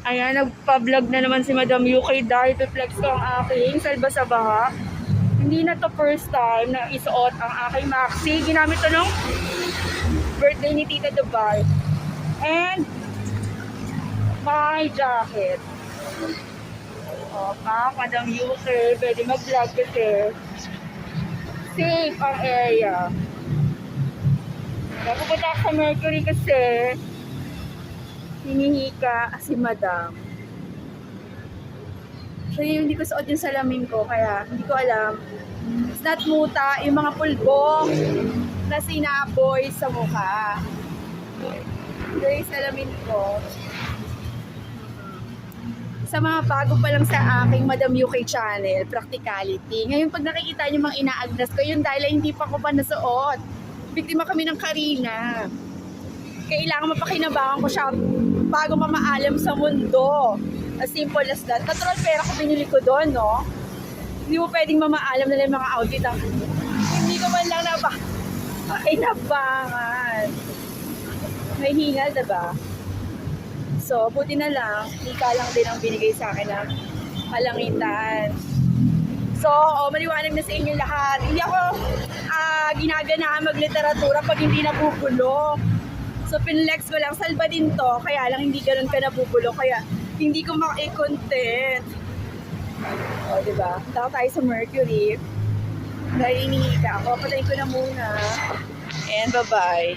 Ayan, nagpa-vlog na naman si Madam UK dahil flex ko ang aking salba sa baha. Hindi na to first time na isuot ang aking maxi. Ginamit to nung birthday ni Tita Dubai. And my jacket. O, Madam UK, pwede mag-vlog kasi safe ang area. Napupunta ako sa Mercury kasi hinihika si Madam. So hindi ko suot yung salamin ko, kaya hindi ko alam. It's not muta, yung mga pulbong na sinaboy sa mukha. Ito yung salamin ko. Sa mga bago pa lang sa aking Madam UK channel, Practicality. Ngayon pag nakikita niyo mga ina-address ko, yun dahil hindi pa ko pa nasuot. Biktima kami ng Karina. Kailangan mapakinabangan ko siya bago mamaalam sa mundo. As simple as that. Natural pera ko binili ko doon, no? Hindi mo pwedeng mamaalam na lang yung mga outfit ang hindi ko man lang nabangan. May hingal, diba? So, buti na lang, hika lang din ang binigay sa akin ng kalangitan. So, maliwanag na sa inyo lahat. Hindi ako ginaganahan magliteratura pag hindi nabubulo. So, pinlex ko lang. Salba din to, kaya lang hindi ganun ka nabubulo. Kaya, hindi ko maki-content. O, diba? Punta tayo sa Mercury. Dahil inihika ako. Patayin ko na muna. And bye-bye.